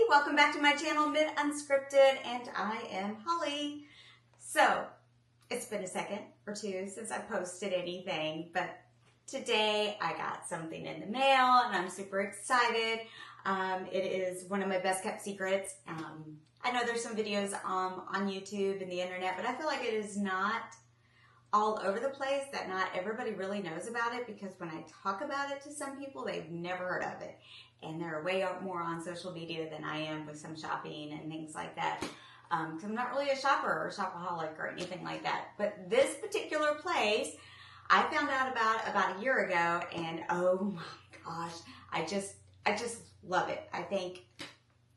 welcome back to my channel, Unscripted, and I am Holly. So, it's been a second or two since I posted anything, but today I got something in the mail and I'm super excited. It is one of my best kept secrets. I know there's some videos on YouTube and the internet, but I feel like it is not all over the place, that not everybody really knows about it, because when I talk about it to some people, they've never heard of it. And they're way more on social media than I am with some shopping and things like that. Because I'm not really a shopper or shopaholic or anything like that. But this particular place, I found out about a year ago, and oh my gosh, I just love it. I think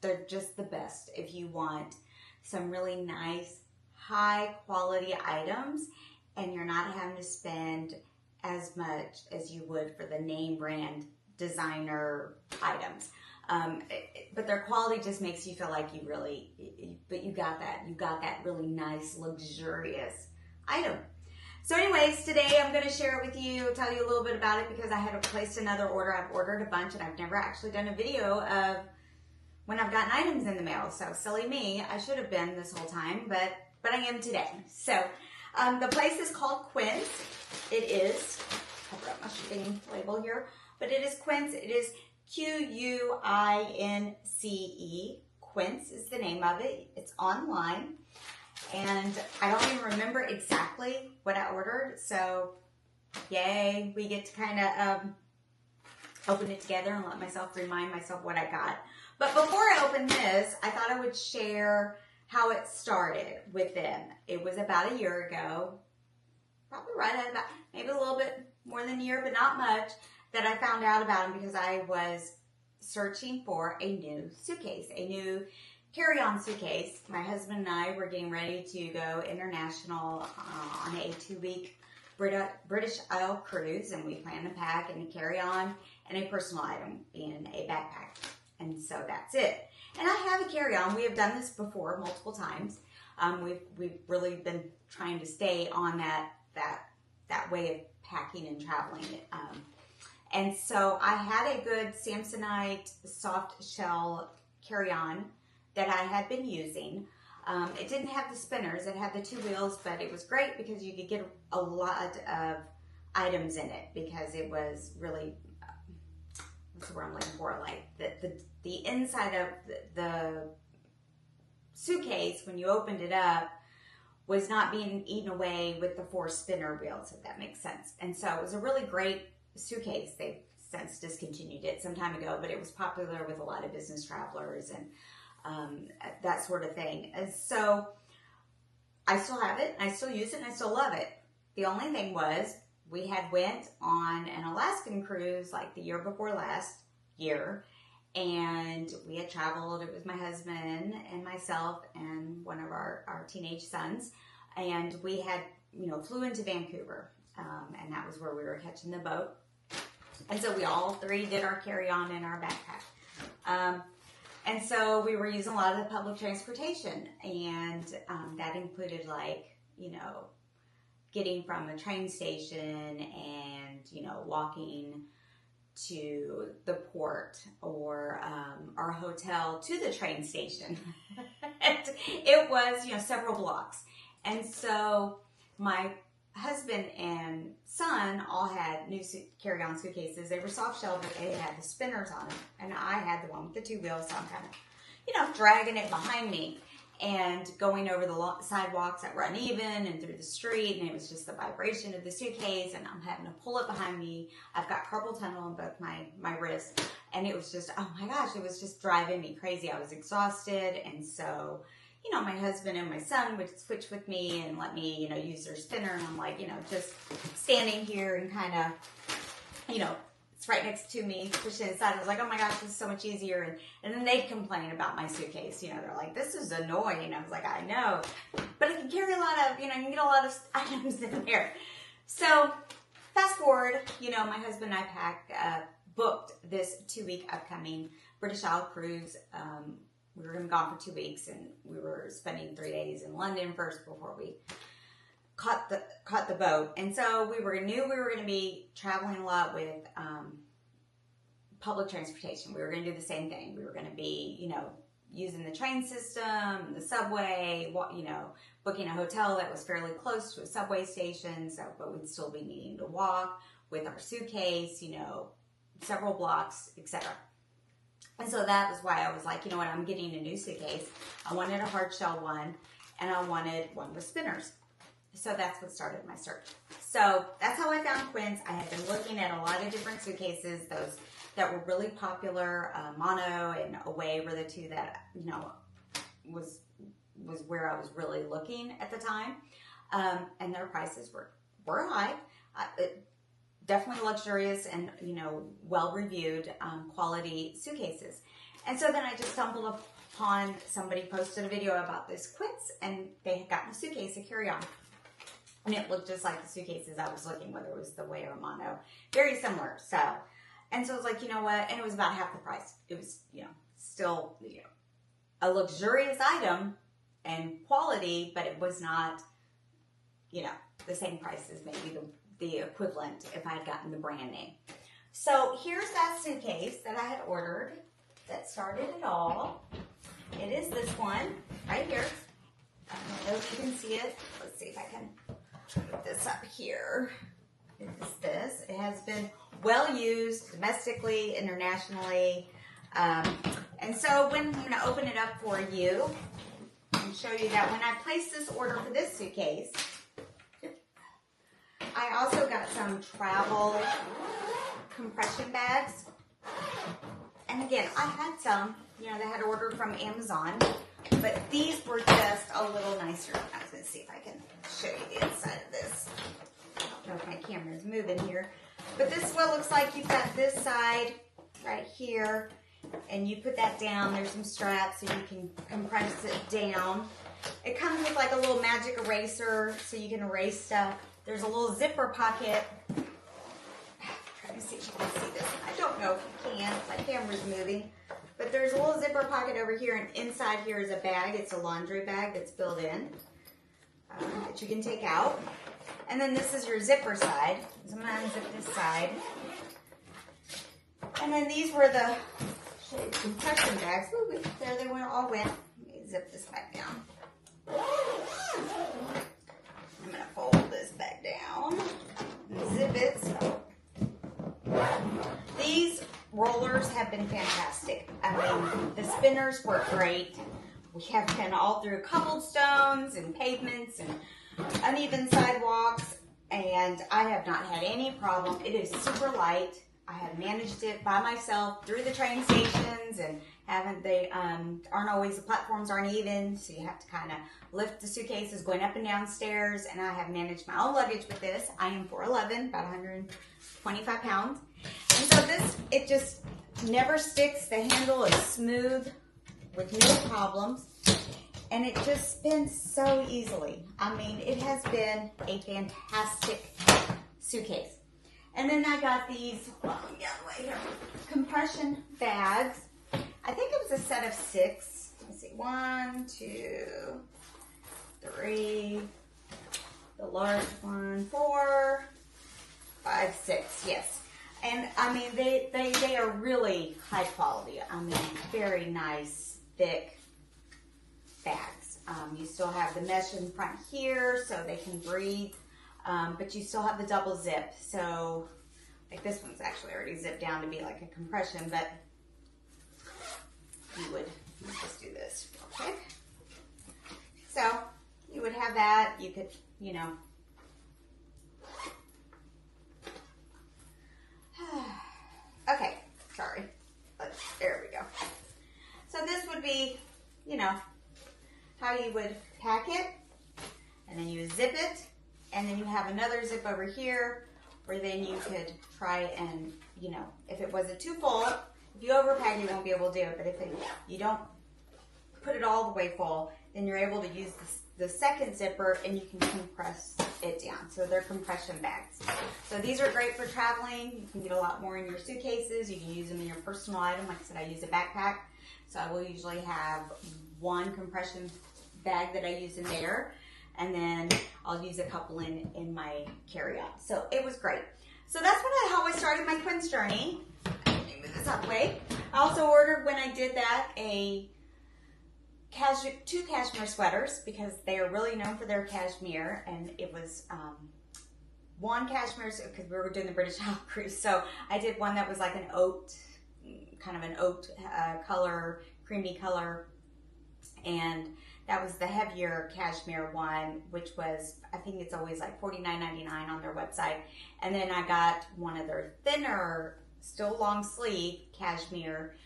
they're just the best if you want some really nice, high quality items and you're not having to spend as much as you would for the name brand designer items. But their quality just makes you feel like you got that really nice, luxurious item. So anyways, today I'm going to share it with you, tell you a little bit about it, because I had placed another order. I've ordered a bunch and I've never actually done a video of when I've gotten items in the mail. So silly me, I should have been this whole time, but I am today. So the place is called Quince. It is, I've got my shipping label here, but it is Quince. It is Quince. Quince is the name of it. It's online. And I don't even remember exactly what I ordered. So yay, we get to kind of open it together and let myself remind myself what I got. But before I open this, I thought I would share how it started with them. It was about a year ago, probably right at about, maybe a little bit more than a year, but not much, that I found out about them because I was searching for a new suitcase, a new carry-on suitcase. My husband and I were getting ready to go international on a 2-week British Isle cruise, and we planned to pack and a carry-on and a personal item in a backpack. And so that's it. And I have a carry-on. We have done this before multiple times. We've really been trying to stay on that way of packing and traveling. And so I had a good Samsonite soft shell carry-on that I had been using. It didn't have the spinners. It had the 2 wheels, but it was great because you could get a lot of items in it, because it was really, what's the word I'm looking for, like the inside of the suitcase, when you opened it up, was not being eaten away with the 4 spinner wheels, if that makes sense. And so it was a really great suitcase. They've since discontinued it some time ago, but it was popular with a lot of business travelers and that sort of thing. And so I still have it, I still use it, and I still love it. The only thing was, we had went on an Alaskan cruise like the year before last year, and we had traveled. It was my husband and myself and one of our teenage sons, and we had, flew into Vancouver, and that was where we were catching the boat. And so we all 3 did our carry-on in our backpack. And so we were using a lot of the public transportation, and that included, like, getting from a train station and, walking to the port or our hotel to the train station. And it was, several blocks. And so my husband and son all had new carry-on suitcases. They were soft shell, but they had the spinners on them. And I had the one with the 2 wheels, so I'm kind of, dragging it behind me and going over the sidewalks that were uneven and through the street. And it was just the vibration of the suitcase, and I'm having to pull it behind me. I've got carpal tunnel in both my wrists. And it was just, oh my gosh, it was just driving me crazy. I was exhausted. And so, my husband and my son would switch with me and let me, use their spinner. And I'm like, just standing here and kind of, it's right next to me, pushing inside. I was like, oh my gosh, this is so much easier. And then they'd complain about my suitcase. They're like, this is annoying. I was like, I know. But I can carry a lot of, I can get a lot of items in there. So fast forward, my husband and I booked this 2-week upcoming British Isle cruise. We were going to be gone for 2 weeks, and we were spending 3 days in London first before we caught the boat. And so we knew we were going to be traveling a lot with public transportation. We were going to do the same thing. We were going to be, using the train system, the subway, you know, booking a hotel that was fairly close to a subway station, so but we'd still be needing to walk with our suitcase, you know, several blocks, etc. And so that was why I was like, you know what, I'm getting a new suitcase. I wanted a hard shell one, and I wanted one with spinners. So that's what started my search. So that's how I found Quince. I had been looking at a lot of different suitcases, those that were really popular. Mono and Away were the two that, you know, was where I was really looking at the time. And their prices were high. Definitely luxurious and, you know, well-reviewed quality suitcases. And so then I just stumbled upon somebody posted a video about this Quince, and they had gotten a suitcase to carry on. And it looked just like the suitcases I was looking, whether it was the Way or Mono. Very similar. So, and so I was like, you know what? And it was about half the price. It was, you know, still, you know, a luxurious item and quality, but it was not, you know, the same price as maybe the equivalent if I had gotten the brand name. So here's that suitcase that I had ordered that started it all. It is this one right here. I don't know if you can see it. Let's see if I can put this up here. It is this. It has been well used domestically, internationally. And so when I'm going to open it up for you and show you that when I placed this order for this suitcase, I also got some travel compression bags. And again, I had some, you know, that I had ordered from Amazon, but these were just a little nicer. I was going to see if I can show you the inside of this. I don't know if my camera is moving here, but this is what it looks like. You've got this side right here, and you put that down. There's some straps so you can compress it down. It comes with like a little magic eraser so you can erase stuff. There's a little zipper pocket. Trying to see if you can see this. I don't know if you can. My camera's moving. But there's a little zipper pocket over here, and inside here is a bag. It's a laundry bag that's built in that you can take out. And then this is your zipper side. So I'm going to unzip this side. And then these were the compression bags. Ooh, there they all went. Let me zip this back down. I'm going to fold this back down and zip it. So these rollers have been fantastic. I mean, the spinners were great. We have been all through cobblestones and pavements and uneven sidewalks, and I have not had any problem. It is super light. I have managed it by myself through the train stations, and aren't always, the platforms aren't even, so you have to kind of lift the suitcases going up and down stairs, and I have managed my own luggage with this. I am 4'11", about 125 pounds, and so this, it just never sticks. The handle is smooth with no problems, and it just spins so easily. I mean, it has been a fantastic suitcase. And then I got these, compression bags. I think it was a set of 6. Let's see, 1, 2, 3, the large one, 4, 5, 6, yes. And I mean, they are really high quality. I mean, very nice, thick bags. You still have the mesh in front here so they can breathe. But you still have the double zip. So, like this one's actually already zipped down to be like a compression, but you would, let's just do this real quick. So, you would have that. You could, you know. Okay, sorry. There we go. So this would be, you know, how you would pack it. And then you zip it. And then you have another zip over here where then you could try and, you know, if it wasn't too full, if you overpack, you won't be able to do it. But if you don't put it all the way full, then you're able to use the second zipper and you can compress it down. So they're compression bags. So these are great for traveling. You can get a lot more in your suitcases. You can use them in your personal item. Like I said, I use a backpack. So I will usually have one compression bag that I use in there. And then I'll use a couple in my carry-on. So it was great. So that's how I started my Quince journey. Let me move this up way. I also ordered, when I did that, a two cashmere sweaters because they are really known for their cashmere, and it was one cashmere because we were doing the British Isles cruise. So I did one that was like an oat, kind of an oat color, creamy color, and that was the heavier cashmere one, which was, I think it's always like $49.99 on their website. And then I got one of their thinner, still long sleeve cashmere,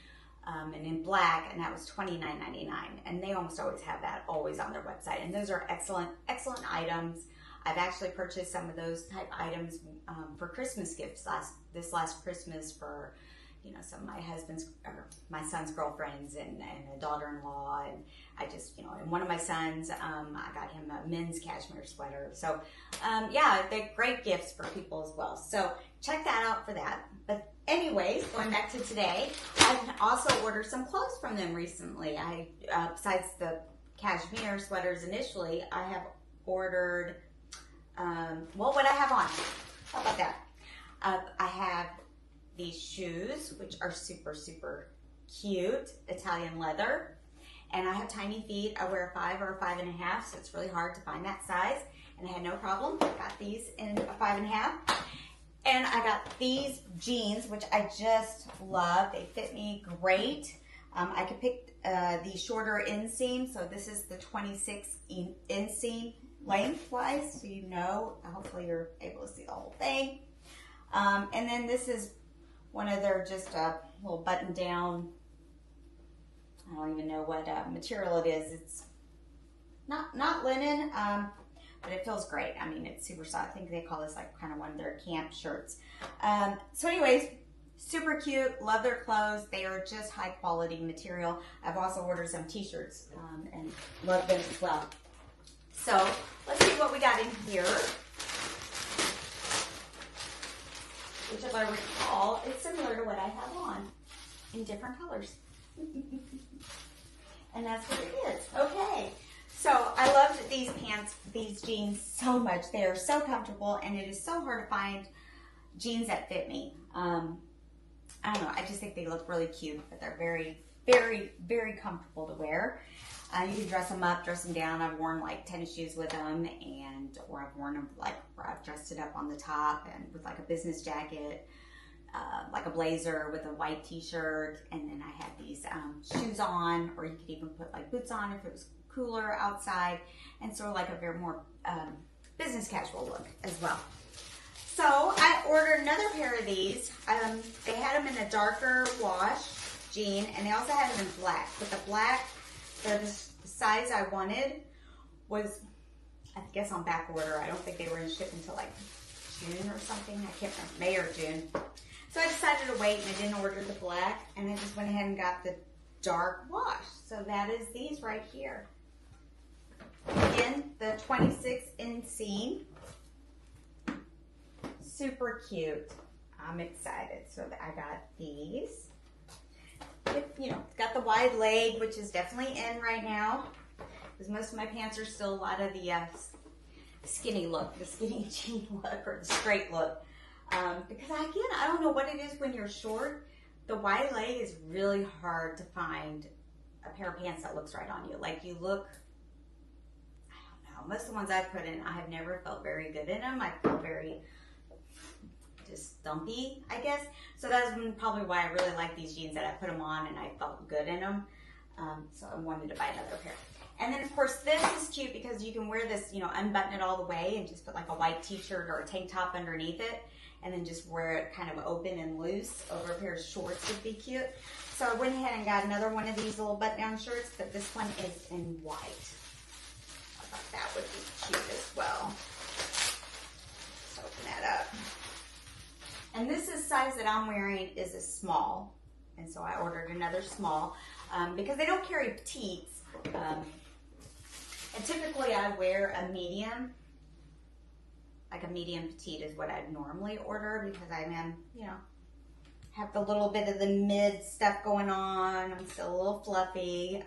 and in black, and that was $29.99. And they almost always have that always on their website. And those are excellent, excellent items. I've actually purchased some of those type items for Christmas gifts this last Christmas for, you know, some of my husband's or my son's girlfriends and a daughter-in-law, and I just, you know, and one of my sons, I got him a men's cashmere sweater. So yeah, they're great gifts for people as well. So check that out for that. But anyways, going back to today, I also ordered some clothes from them recently. I besides the cashmere sweaters initially, I have ordered well, what I have on. How about that? I have these shoes, which are super, super cute, Italian leather. And I have tiny feet. I wear a 5 or a 5.5, so it's really hard to find that size. And I had no problem. I got these in a 5.5. And I got these jeans, which I just love. They fit me great. I could pick the shorter inseam. So this is the 26 inseam lengthwise, so you know. Hopefully you're able to see the whole thing. And then this is one of their just a little button down, I don't even know what material it is. It's not linen, but it feels great. I mean, it's super soft. I think they call this like kind of one of their camp shirts. So anyways, super cute. Love their clothes. They are just high quality material. I've also ordered some t-shirts and love them as well. So let's see what we got in here. Which, if I recall, is similar to what I have on in different colors. And that's what it is. Okay. So I loved these pants, these jeans so much. They are so comfortable, and it is so hard to find jeans that fit me. I don't know. I just think they look really cute, but they're very, very, very comfortable to wear. You can dress them up, dress them down. I've worn like tennis shoes with them, or I've worn them like, where I've dressed it up on the top and with like a business jacket, like a blazer with a white t-shirt, and then I had these shoes on, or you could even put like boots on if it was cooler outside, and sort of like a very more business casual look as well. So I ordered another pair of these. They had them in a darker wash jean, and they also had them in black, but the black, the size I wanted was, I guess, on back order. I don't think they were in ship until like June or something. I can't remember, May or June. So I decided to wait, and I didn't order the black, and I just went ahead and got the dark wash. So that is these right here. Again, the 26 inseam. Super cute. I'm excited. So I got these. You know, it's got the wide leg, which is definitely in right now, because most of my pants are still a lot of the skinny look, the skinny jean look, or the straight look. Because again, I don't know what it is when you're short. The wide leg is really hard to find a pair of pants that looks right on you. Like you look, I don't know. Most of the ones I've put in, I have never felt very good in them. I feel very just dumpy, I guess. So that's probably why I really like these jeans, that I put them on and I felt good in them. So I wanted to buy another pair. And then of course this is cute because you can wear this, you know, unbutton it all the way and just put like a white t-shirt or a tank top underneath it, and then just wear it kind of open and loose over a pair of shorts would be cute. So I went ahead and got another one of these little button-down shirts, but this one is in white. I thought that would be cute as well. Let's open that up. And this is size that I'm wearing is a small, and so I ordered another small because they don't carry petites. And typically I wear a medium, like a medium petite is what I'd normally order, because I am, you know, have the little bit of the mid stuff going on. I'm still a little fluffy,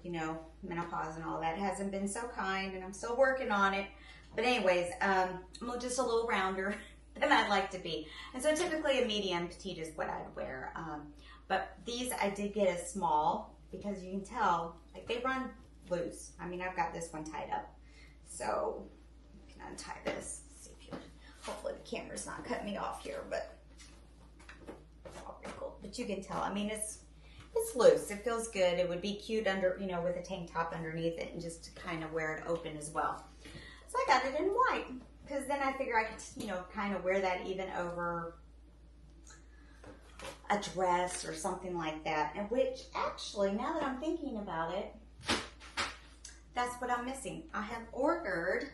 you know, menopause and all that hasn't been so kind, and I'm still working on it. But anyways, I'm just a little rounder than I'd like to be. And so typically a medium petite is what I'd wear. But these I did get a small, because you can tell, like, they run loose. I mean, I've got this one tied up. So, you can untie this. See if you, hopefully the camera's not cutting me off here, but it's all wrinkled. But you can tell, I mean, it's loose. It feels good. It would be cute under, you know, with a tank top underneath it, and just to kind of wear it open as well. So I got it in white, because then I figure I could, you know, kind of wear that even over a dress or something like that. And which, actually, now that I'm thinking about it, that's what I'm missing. I have ordered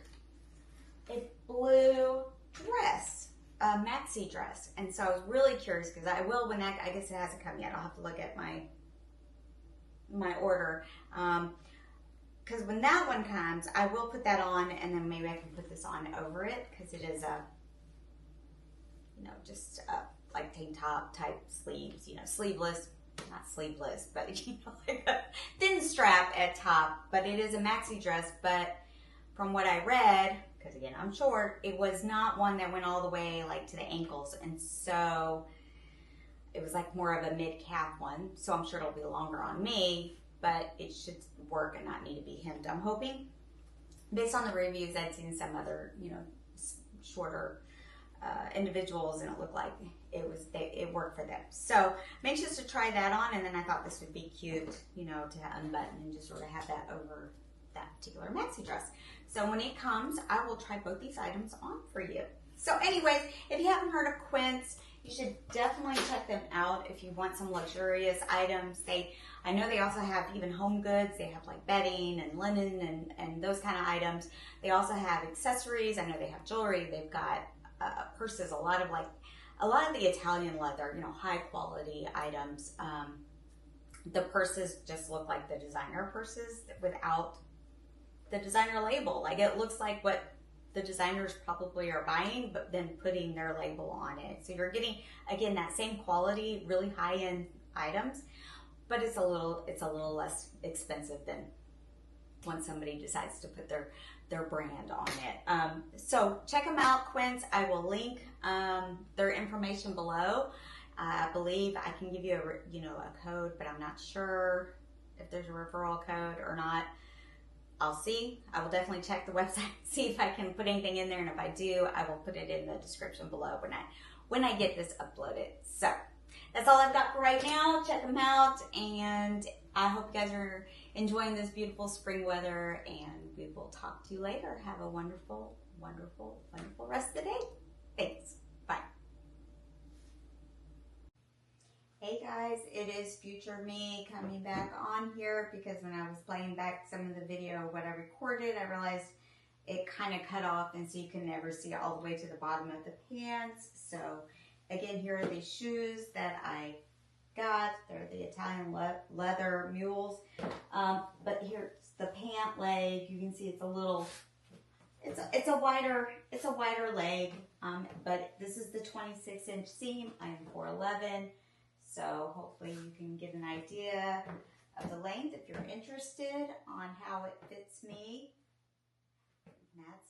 a blue dress, a maxi dress. And so I was really curious, because I will when that, I guess it hasn't come yet. I'll have to look at my order. Because when that one comes, I will put that on, and then maybe I can put this on over it, because it is a, you know, just like tank top type sleeves, you know, sleeveless, not sleeveless, but, you know, like a thin strap at top. But it is a maxi dress. But from what I read, because again, I'm short, it was not one that went all the way like to the ankles. And so it was like more of a mid-calf one. So I'm sure it'll be longer on me, but it should work and not need to be hemmed, I'm hoping. Based on the reviews, I'd seen some other, you know, shorter individuals, and it looked like it worked for them. So I'm anxious to try that on, and then I thought this would be cute, you know, to unbutton and just sort of have that over that particular maxi dress. So when it comes, I will try both these items on for you. So anyways, if you haven't heard of Quince, you should definitely check them out if you want some luxurious items. I know they also have even home goods. They have like bedding and linen and those kind of items. They also have accessories. I know they have jewelry. They've got purses, a lot of the Italian leather, you know, high quality items. The purses just look like the designer purses without the designer label. Like, it looks like what the designers probably are buying, but then putting their label on it. So you're getting, again, that same quality, really high-end items, but it's a little less expensive than when somebody decides to put their brand on it. So check them out, Quince. I will link their information below. I believe I can give you a code, but I'm not sure if there's a referral code or not. I'll see. I will definitely check the website, see if I can put anything in there, and if I do, I will put it in the description below when I get this uploaded. So that's all I've got for right now. Check them out, and I hope you guys are enjoying this beautiful spring weather, and we will talk to you later. Have a wonderful, wonderful, wonderful rest of the day. Thanks. Bye. Hey guys, it is future me coming back on here, because when I was playing back some of the video, what I recorded, I realized it kind of cut off, and so you can never see all the way to the bottom of the pants. So again, here are the shoes that I got. They're the Italian leather mules. But here's the pant leg. You can see it's a little, it's a wider leg. But this is the 26-inch seam. I am 4'11". So hopefully you can get an idea of the length if you're interested on how it fits me. And that's